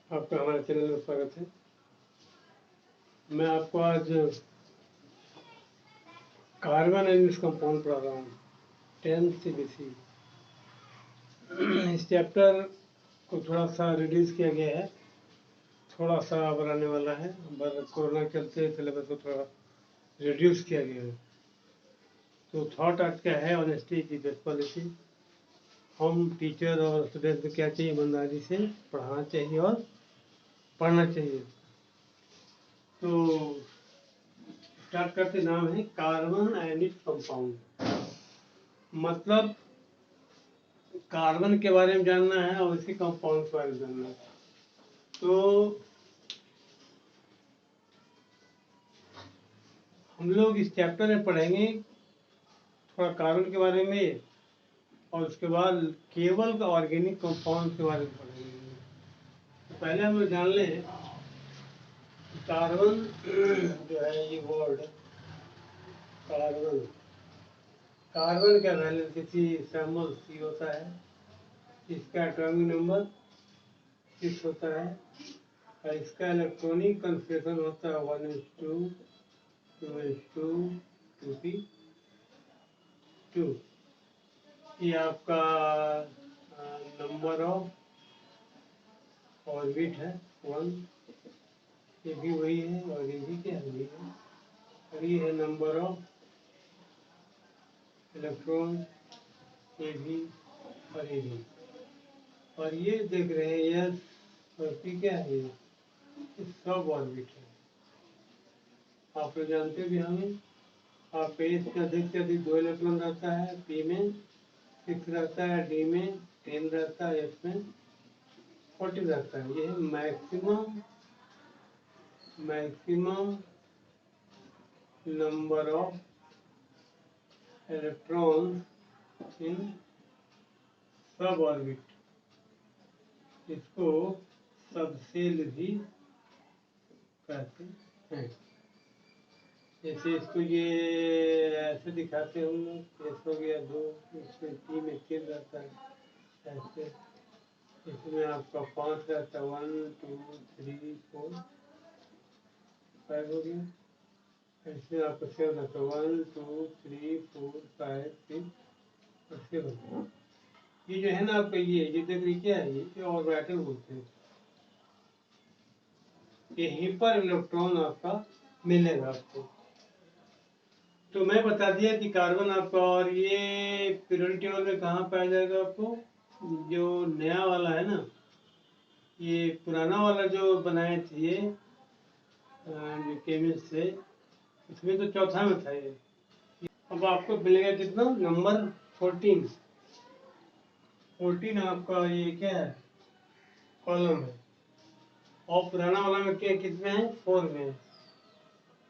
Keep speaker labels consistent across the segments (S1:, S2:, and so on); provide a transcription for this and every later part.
S1: आपका हमारे चैनल में स्वागत है। मैं आपको आज कार्बन एंड इट्स कंपाउंड पढ़ा रहा हूँ 10th CBC। इस चैप्टर को थोड़ा सा रिड्यूस किया गया है, थोड़ा सा बनाने वाला है, पर कोरोना के चलते सिलेबस को थोड़ा रिड्यूस किया गया है। तो थॉट आज क्या है, ऑनेस्टी की बेस्ट पॉलिसी। हम टीचर और स्टूडेंट को क्या चाहिए, ईमानदारी से पढ़ाना चाहिए और पढ़ना चाहिए। तो स्टार्ट करते, नाम है कार्बन एंड इट्स कंपाउंड। मतलब कार्बन के बारे में जानना है और इसके कंपाउंड के बारे में जानना है। तो हम लोग इस चैप्टर में पढ़ेंगे थोड़ा कार्बन के बारे में और उसके बाद केवल ऑर्गेनिक कंपाउंड के बारे में पढ़ेंगे। तो पहले हम लोग जान लें कार्बन जो है, ये वर्ड कार्बन, कार्बन का वैलेंसी सिंबल C होता है, इसका एटॉमिक नंबर 6 होता है और इसका इलेक्ट्रॉनिक कन्फिगरेशन होता है 1s2 2s2 2p2। ये आपका नंबर ऑफ ऑर्बिट है 1, ये भी वही है और ये भी क्या वही है, और ये है नंबर ऑफ इलेक्ट्रॉन, ये भी और ये भी, और ये देख रहे हैं यस और पी क्या है, ये सब ऑर्बिट है। आप लोग जानते भी हमें, आप एस में अधिक से अधिक 2 इलेक्ट्रॉन रहता है, पी में 6 रहता है, डी में 10 रहता है, एफ में 40 रहता है। ये है maximum number of electron in सब ऑर्बिट। इसको सबसेल भी कहते हैं। जैसे इसको ये ऐसे दिखाते हैं हम लोग, ऐसे हो गया 2, इसमें पी में 3 रहता है, ऐसे इसमें आपका 5 रहता है, 1 2 3 4 5 हो गया। ऐसे आपको 7 रहता है, 1 2 3 4 5 6 और 7। ये जो है ना आपका, ये देख रही क्या है, ये ऑर्बिटल बोलते हैं। यहीं पर इलेक्ट्रॉन आपका मिलेगा आपको। तो मैं बता दिया कि कार्बन आपका, और ये पीरियोडिक टेबल में कहाँ पाया जाएगा आपको, जो नया वाला है ना, ये पुराना वाला जो बनाए थे ये केमिस्ट से, इसमें तो चौथा में था ये। अब आपको मिलेगा कितना, नंबर 14 आपका ये क्या है, कॉलम है, और पुराना वाला में क्या कितने हैं, 4 में है।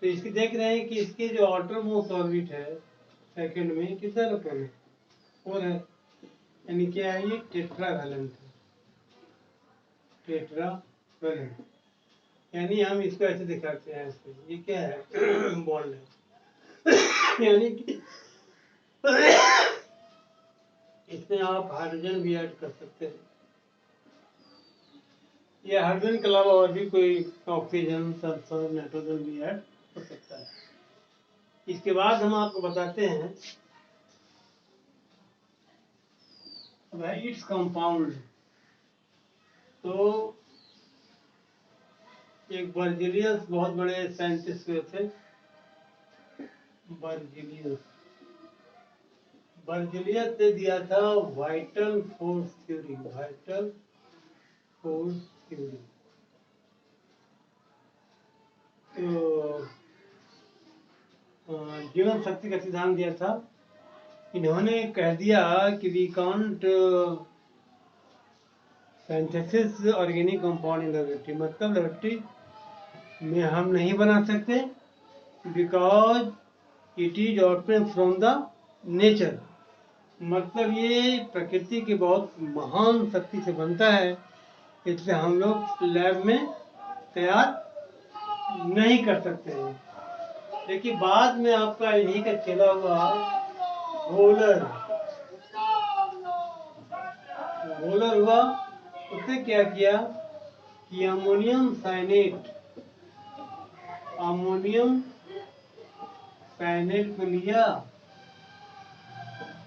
S1: तो इसकी देख रहे हैं कि इसके जो आउटर मोस्ट ऑर्बिट है सेकंड में कितना इलेक्ट्रॉन है, 4 है, यानी क्या है, ये टेट्रावैलेंट है, टेट्रावैलेंट। यानी हम इसको ऐसे दिखाते हैं, ऐसे ये क्या है बॉन्ड है, यानी कि इसमें आप हाइड्रोजन भी ऐड कर सकते हैं, या हाइड्रोजन के अलावा और भी कोई ऑक्सीजन, सल्फर, नाइट्रोजन भी ऐड हो सकता है। इसके बाद हम आपको बताते हैं इट्स कंपाउंड। तो एक बर्जिलियस बहुत बड़े साइंटिस्ट हुए थे, बर्जिलियस ने दिया था vital force theory, vital force theory. तो जीवन शक्ति का सिद्धांत दिया था। इन्होंने कह दिया कि we can't synthesis organic compound in laboratory, मतलब लैबोरेटरी में हम नहीं बना सकते, because it is obtain from the nature. मतलब ये प्रकृति की बहुत महान शक्ति से बनता है, इसलिए हम लोग लैब में तैयार नहीं कर सकते हैं। लेकिन बाद में आपका इन्हीं का चला हुआ रोलर हुआ, उसने क्या किया, कि अमोनियम साइनेट को लिया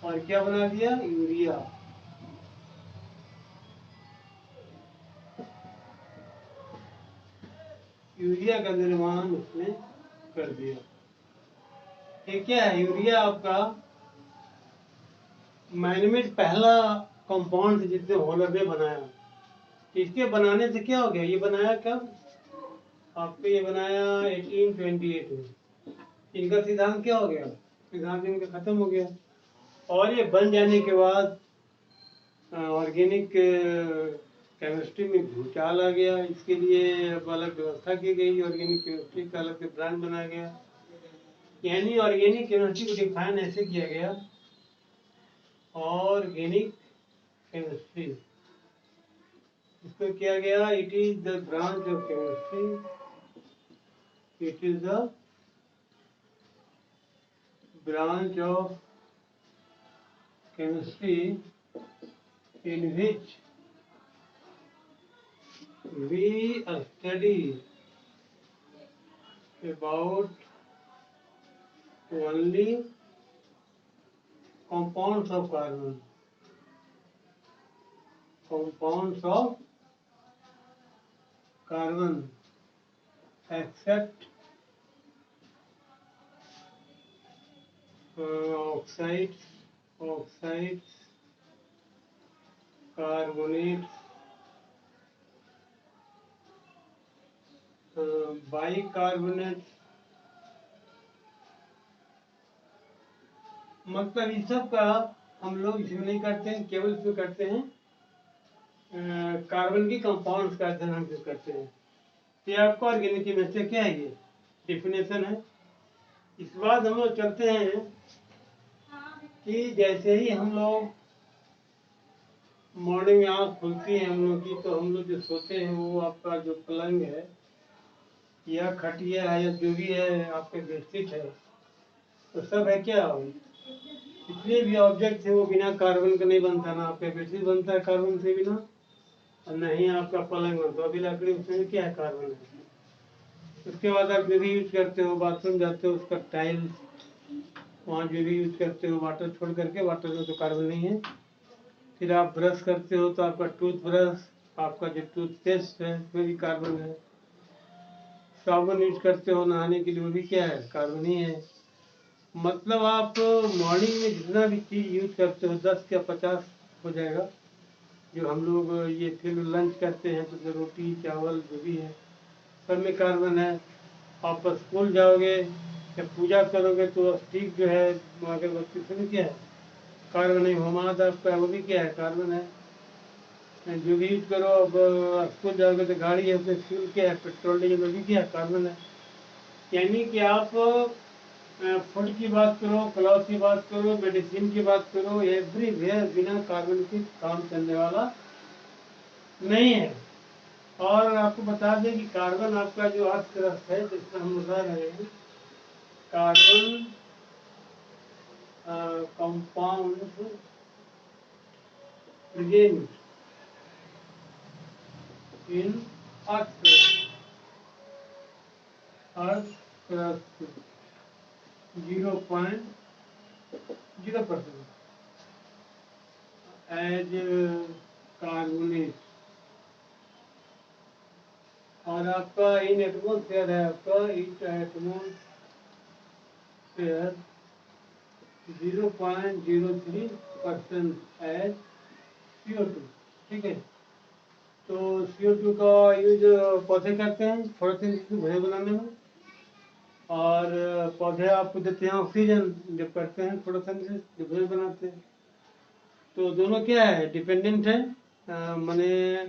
S1: और क्या बना दिया, यूरिया। यूरिया का निर्माण उसने कर दिया। ये क्या है, यूरिया आपका मैनमेड पहला कंपाउंड जिसने होलर ने बनाया। इसके बनाने से क्या हो गया, ये बनाया कब, आपको ये बनाया 1828 में। इनका सिद्धांत क्या हो गया, सिद्धांत इनका खत्म हो गया। और ये बन जाने के बाद ऑर्गेनिक केमिस्ट्री में भूचाल आ गया। इसके लिए अब अलग व्यवस्था की गई, ऑर्गेनिक केमिस्ट्री का अलग से ब्रांड बनाया गया। यानी ऑर्गेनिक केमिस्ट्री को डिफाइन ऐसे किया गया, ऑर्गेनिक केमिस्ट्री इसको किया गया, it is the branch of chemistry, it is the branch of chemistry in which we study about only compounds of carbon, except oxides, carbonates, bicarbonates, मतलब इस सब का हम लोग इसमें नहीं करते हैं, केवल इसमें करते हैं कार्बन की कंपाउंड्स का अध्ययन हम जो करते हैं। ये आपका ऑर्गेनिक केमिस्ट्री क्या है, ये डिफिनेशन है। इस बाद हम लोग चलते हैं कि जैसे ही हम लोग मॉर्निंग में आँख खुलती है हम लोग की, तो हम लोग जो सोते हैं वो आपका जो पलंग है या खटिया है या जो भी है आपके बेडशीट है, तो सब है क्या, जितने भी ऑब्जेक्ट है वो बिना कार्बन का नहीं बनता। ना आपका बेडशीट बनता है कार्बन से बिना, और नहीं आपका पलंग बनता, अभी लकड़ी उसमें क्या है, कार्बन है। उसके बाद आप जो भी यूज करते हो, बाथरूम जाते हो उसका टाइल्स, वहाँ जो भी यूज करते हो वाटर छोड़ करके, वाटर में तो कार्बन नहीं है। फिर आप ब्रश करते हो तो आपका टूथब्रश, आपका जो टूथपेस्ट है उसमें भी कार्बन है। साबुन यूज करते हो नहाने के लिए, वो भी क्या है, कार्बन ही है। मतलब आप मॉर्निंग में जितना भी चीज़ यूज करते हो 10 या 50 हो जाएगा। जो हम लोग ये फिर लंच करते हैं तो रोटी चावल जो भी है सब में कार्बन है। आप स्कूल जाओगे या पूजा करोगे तो स्टिक जो है अगरबत्ती से भी क्या है, कार्बन है। होमाद आपका वो भी क्या है, कार्बन है। जो भी यूज करो, अब स्कूल जाओगे तो गाड़ी है उसमें फ्यूल क्या है, पेट्रोल डीजल, वो भी क्या है, कार्बन है। यानी कि आप फूड की बात करो, क्लॉथ की बात करो, मेडिसिन की बात करो, एवरीवेयर बिना कार्बन के काम चलने वाला नहीं है। और आपको बता दें कि कार्बन आपका जो अर्थशास्त्र है जिसमें हम बता रहे हैं, carbon compound present in earth 0.0% as carbonate. और आपका इन एटमोस्फेयर है, आपका इन एटमोस्फेयर 0.03% एज CO2। ठीक है, तो CO2 का यूज पौधे करते हैं फोटोसिंथेसिस भोजन बनाने में, और पौधे आपको देते हैं ऑक्सीजन जब करते हैं फोटोसिंथेसिस जब भोजन बनाते हैं। तो दोनों क्या है, डिपेंडेंट है। माने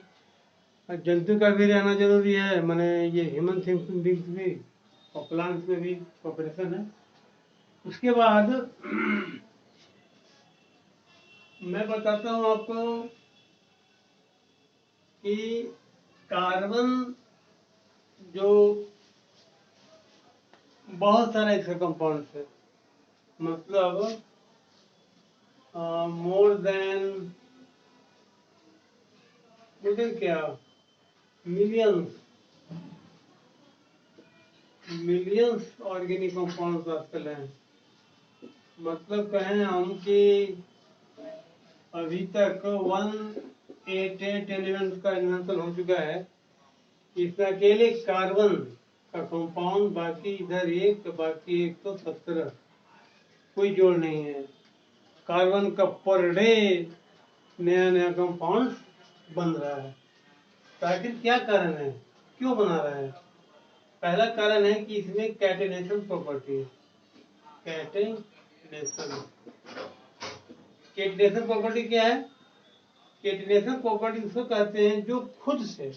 S1: जंतु का भी रहना जरूरी है, माने ये ह्यूमन बींग्स भी और प्लांट्स में भी कॉपरेशन है। उसके बाद मैं बताता हूँ आपको कि कार्बन जो बहुत सारा इसका कंपाउंड है, मतलब मोर देन क्या मिलियंस ऑर्गेनिक कंपाउंड आजकल हैं। मतलब कहें हम कि अभी तक 188 एलिमेंट का इन्वेंशन हो चुका है। इसमें अकेले कार्बन का कंपाउंड बाकी इधर एक, बाकी 117, कोई जोड़ नहीं है। कार्बन का पर डे नया नया कंपाउंड बन रहा है। तो आखिर क्या कारण है, क्यों बना रहा है? पहला कारण है कि इसमें कैटेनेशन प्रॉपर्टी है। कैटेनेशन प्रॉपर्टी क्या है? कैटेनेशन प्रॉपर्टी उसको कहते हैं जो खुद से,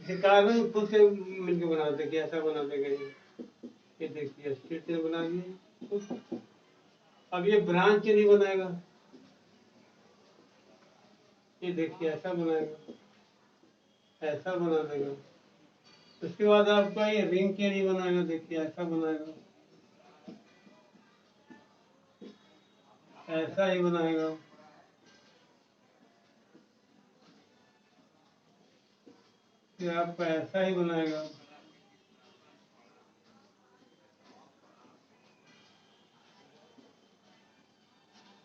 S1: कार्बन खुद से मिलकर बना देगा। ऐसा बना देगा ये देखिए, स्ट्रेट चेन बना दिए। अब ये ब्रांच चेन नहीं बनाएगा, ये देखिए ऐसा बनाएगा, ऐसा बना देगा। उसके बाद आपका ये रिंग चेन ही बनाएगा, देखिए ऐसा बनाएगा, ऐसा ही बनाएगा। फिर आपका ऐसा ही बनाएगा,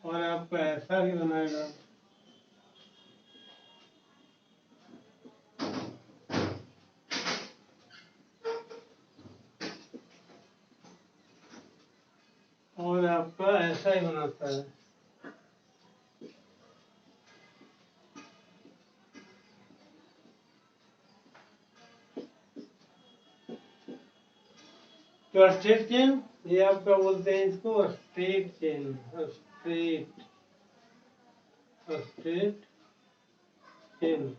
S1: और आपका ऐसा ही बनाएगा। और आपका ऐसा ही बनाता है। तो स्ट्रेट चेन, ये आपका बोलते हैं इसको स्ट्रेट चेन। स्ट्रेट चेन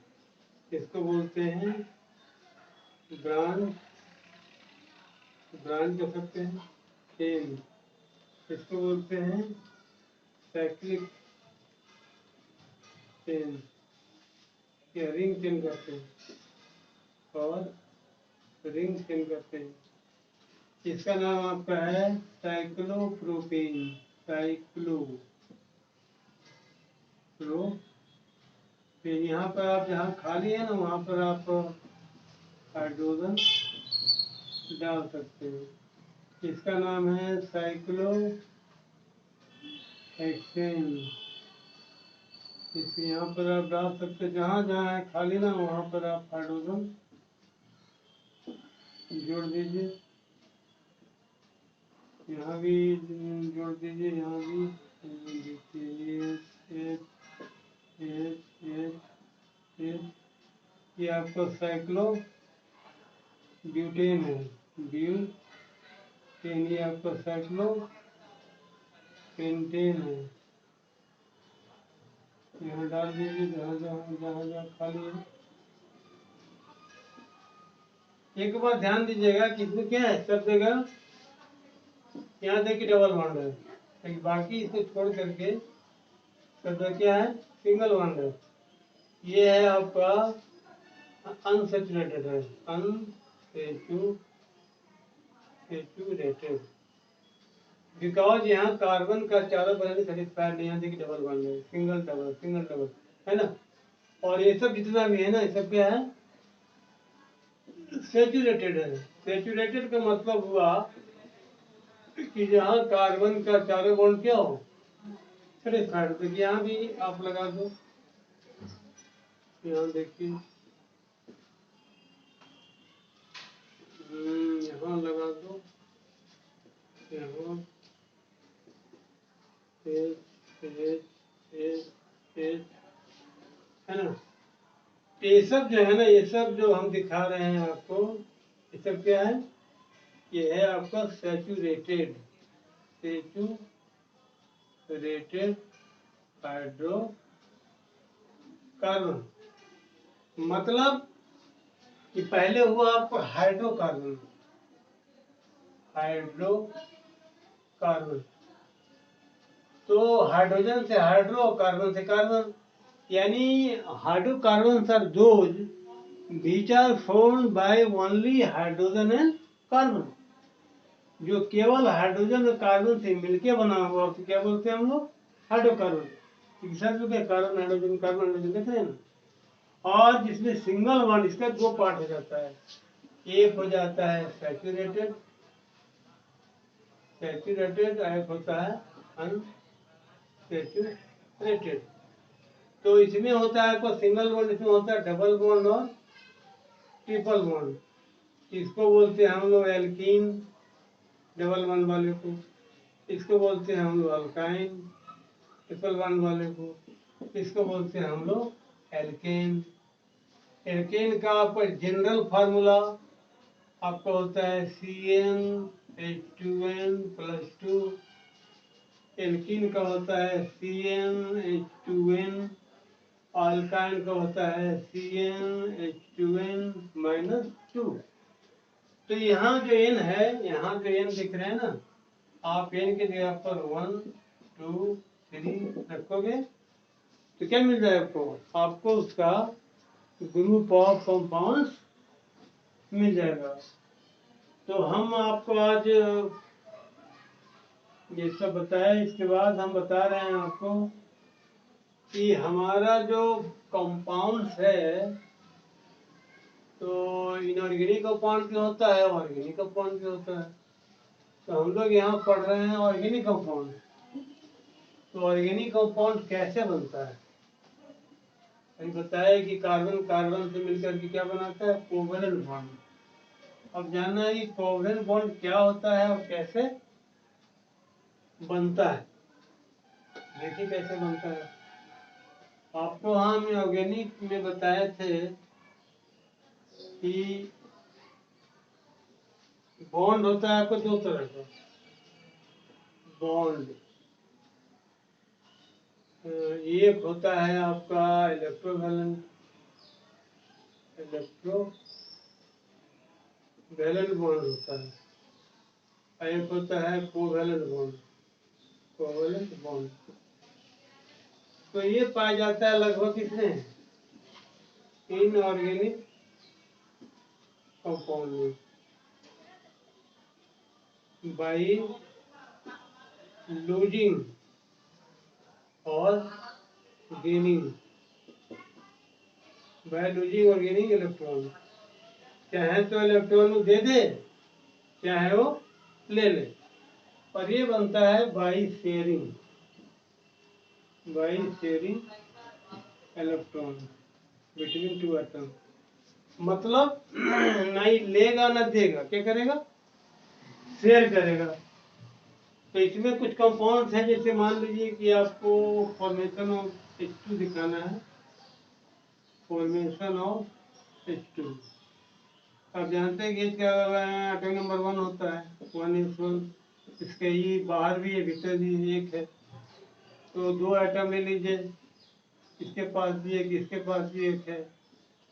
S1: इसको बोलते हैं ब्रांच कह सकते हैं। चेन इसको बोलते हैं साइक्लिक चेन या रिंग चेन कहते हैं, और रिंग चेन कहते हैं। इसका नाम आपका है साइक्लोप्रोपेन। फिर यहाँ पर आप जहाँ खाली है ना, वहाँ पर आप हाइड्रोजन डाल सकते हैं। इसका नाम है साइक्लो हेक्सेन। इस यहाँ पर आप डाल सकते हैं, जहाँ जहाँ है खाली ना, वहाँ पर आप हाइड्रोजन जोड़ दीजिए। यहाँ भी जोड़ दीजिए, यहाँ भी ये आपका साइक्लो ब्यूटेन है। ब्यूटेन ये आपका साइक्लो पेंटेन है। यहाँ डाल दीजिए, जहाँ खाली है। एक बार ध्यान दीजिएगा कि इसमें क्या है, सब जगह यहाँ देखिए डबल बॉन्ड है, लेकिन बाकी इसको छोड़ करके सब जगह क्या है, सिंगल बॉन्ड है। ये है आपका अनसैचुरेटेड है, अनसैचुरेटेड, बिकॉज यहाँ कार्बन का चारों बॉन्ड सेटिस्फाइड नहीं है। देखिए डबल बॉन्ड है, सिंगल डबल है ना। और ये सब जितना भी है ना, ये सब क्या है, सैचुरेटेड है। सैचुरेटेड का मतलब हुआ कि जहाँ कार्बन का चारों बॉन्ड क्या हो, सेटिस्फाइड। तो यहाँ भी आप लगा दो, यहाँ देखिए, यहाँ लगा दो, यहाँ है ना। ये सब जो है ना, ये सब जो हम दिखा रहे हैं आपको, ये सब क्या है, ये है आपका सैचुरेटेड हाइड्रोकार्बन। मतलब कि पहले हुआ आपको हाइड्रोकार्बन, तो हाइड्रोजन से हाइड्रो, कार्बन से कार्बन, यानी hydrocarbon are those which are formed by only hydrogen and carbon, जो केवल हाइड्रोजन और कार्बन से मिलके बना हुआ, तो क्या बोलते हैं हम लोग, हाइड्रोकार्बन। कार्बन हाइड्रोजन देख रहे हैं ना। और जिसमें सिंगल बॉन्ड, इसका दो पार्ट हो जाता है, एक हो जाता है सैचुरेटेड, एक होता है अनसैचुरेटेड। तो इसमें होता है आपको सिंगल बॉन्ड, इसमें होता है डबल बॉन्ड और ट्रिपल बॉन्ड। इसको बोलते हैं हम लोग एल्कीन, डबल बॉन्ड वाले को। इसको बोलते हैं हम लोग अल्काइन, ट्रिपल बॉन्ड वाले को। इसको बोलते हैं हम लोग एल्केन। एल्केन का आपका जनरल फार्मूला आपका होता है CnH2n+2। एल्कीन का होता है CnH2n। अल्काइन का होता है CnH2n-2। तो यहाँ जो n है, यहाँ जो n दिख रहे हैं ना, आप n की जगह पर 1 2 3 रखोगे तो क्या मिल जाए आपको उसका ग्रुप ऑफ कंपाउंड्स मिल जाएगा। तो हम आपको आज ये सब बताया। इसके बाद हम बता रहे हैं आपको कि हमारा जो कंपाउंड्स है, तो इनऑर्गेनिक कंपाउंड भी होता है, ऑर्गेनिक कंपाउंड भी होता है। तो हम लोग यहाँ पढ़ रहे हैं ऑर्गेनिक कंपाउंड। तो ऑर्गेनिक कंपाउंड कैसे बनता है? अभी बताया कि कार्बन कार्बन से मिलकर के क्या बनाता है, कोवैलेंट बॉन्ड। अब जानना है कि कोवैलेंट बॉन्ड क्या होता है और कैसे बनता है। देखिए कैसे बनता है। आपको हम ऑर्गेनिक में बताए थे कि बॉन्ड होता है आपको दो तरह का बॉन्ड। एक होता है आपका इलेक्ट्रोवैलेंट बॉन्ड होता है, और एक होता है कोवैलेंट बॉन्ड। तो ये पाया जाता है लगभग किसमें, इनऑर्गेनिक कंपाउंड में, बाई लूजिंग और गेनिंग, बाय लूजिंग और गेनिंग इलेक्ट्रॉन। चाहे तो इलेक्ट्रॉन दे दे, चाहे वो ले ले। और ये बनता है by sharing electron between two atom. मतलब नहीं लेगा ना देगा, क्या करेगा, शेयर करेगा। तो इसमें कुछ कंपाउंड्स हैं, जैसे मान लीजिए कि आपको फॉर्मेशन ऑफ H2 दिखाना है, फॉर्मेशन ऑफ H2। आप जानते हैं कि क्या एटम नंबर 1 होता है, 1s1। इसके ये बाहर भी है, भीतर भी एक है। तो दो एटम ले लीजिए, इसके पास भी एक, इसके पास भी एक है।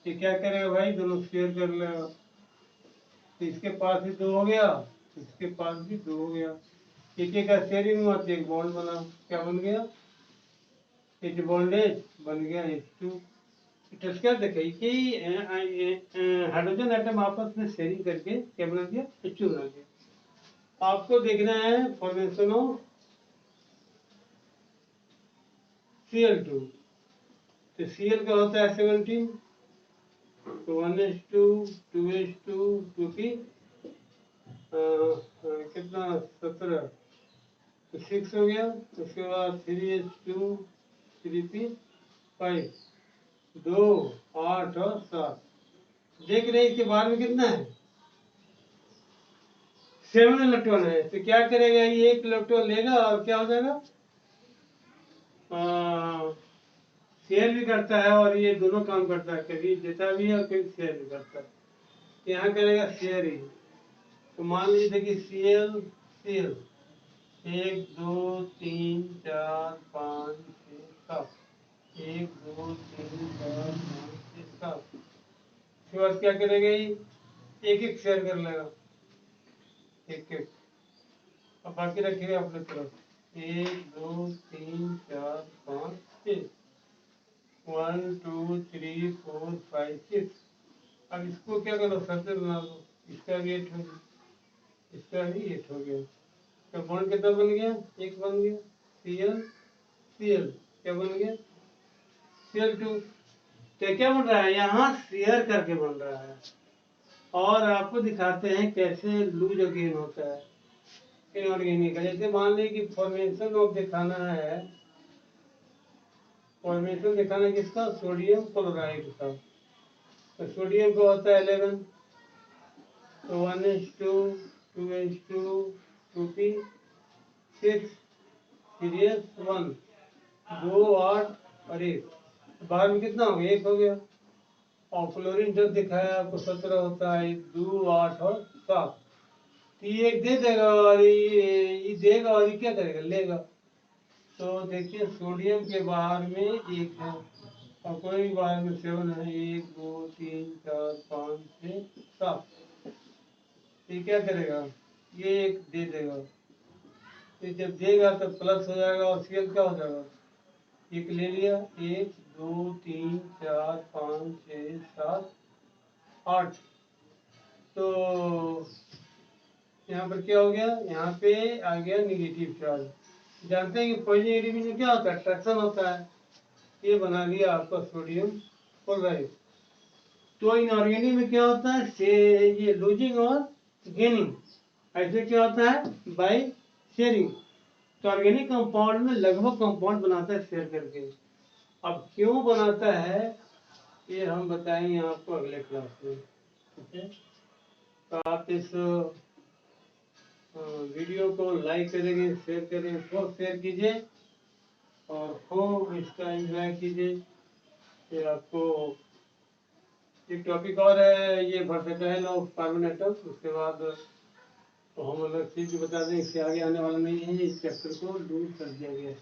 S1: ये क्या करेगा भाई, दोनों शेयर कर लेगा। तो इसके पास भी दो हो गया, इसके पास भी दो हो गया। एक एक का शेयरिंग हुआ तो एक बॉन्ड बना। क्या बन गया, H बॉन्डेज बन गया H2। क्या देखे कि हाइड्रोजन एटम आपस में शेयरिंग करके क्या बना दिया, H2 बना दिया। आपको देखना है फॉर्मेशन ऑफ Cl2। तो Cl का होता है 17, तो 1s2 2s2 2 की कितना 17, तो 6 हो गया। उसके बाद 3s2 3p5, 2 8 और 7। देख रहे इसके बाद में कितना है, 7 इलेक्ट्रॉन है। तो क्या करेगा, ये एक इलेक्ट्रॉन लेगा और क्या हो जाएगा, शेयर भी करता है। और ये दोनों काम करता है, कभी देता भी है और कभी शेयर भी करता है। यहाँ करेगा शेयर ही। तो मान लीजिए देखिए Cl 1 2 3 4 5 6 7, 1 2 3 4 5 6 7। उसके बाद क्या करेगा, ये एक एक शेयर कर लेगा, एक एक। अब बाकी रखेगा अपने तरफ, 1 2 3 4 5 6, 1 2 3 4 5 6। अब इसको क्या करो, सर्कल बना दो। इसका भी 8 हो गया, इसका भी 8 हो गया। तो बॉन्ड कितना बन गया, एक बन गया Cl क्या बन गया Cl2। तो क्या बन रहा है, यहाँ शेयर करके बन रहा है। और आपको दिखाते हैं कैसे लूज गेन होता है इनऑर्गेनिक का। जैसे मान लीजिए कि फॉर्मेशन ऑफ दिखाना है, फॉर्मेशन दिखाना है किसका, सोडियम क्लोराइड का। तो सोडियम का होता है 11, तो 1:2, 2:2, 2p, 6, सीरियस 1, 2, 8 और 1। बाहर में कितना हो गया, 1 हो गया। और क्लोरीन जब दिखाया आपको 17 होता है, 2, 8 और 7। तो ये एक दे देगा और ये देगा और ये क्या करेगा, लेगा। तो देखिए सोडियम के बाहर में 1 है और कोई बाहर में 7 है, 1, 2, 3, 4, 5, 6, 7। ये क्या करेगा, ये एक दे देगा। तो जब देगा तो प्लस हो जाएगा और सीएल क्या हो जाएगा, एक ले लिया, 1, 2, 3, 4, 5, 6, 7, 8। तो यहाँ पर क्या हो गया, यहाँ पे आ गया निगेटिव चार्ज। जानते हैं कि पॉजिटिव नेगेटिव में क्या होता है, अट्रैक्शन होता है। ये बना लिया आपका सोडियम क्लोराइड। तो इनऑर्गेनिक में क्या होता है, से ये लूजिंग और गेनिंग। ऐसे क्या होता है, बाय शेयरिंग। तो ऑर्गेनिक कंपाउंड में लगभग कंपाउंड बनाता है शेयर करके। अब क्यों बनाता है ये हम बताएंगे आपको अगले क्लास में। ठीक है, तो आप इस वीडियो को लाइक करेंगे, शेयर करेंगे, खूब शेयर कीजिए और खूब इसका एंजॉय कीजिए। फिर आपको एक टॉपिक और है, ये वर्सेटाइल ऑफ कार्बन एटम। उसके बाद तो हम अलग चीज बता दें, इससे आगे आने वाला नहीं है, इस चैप्टर को दूर कर दिया गया है।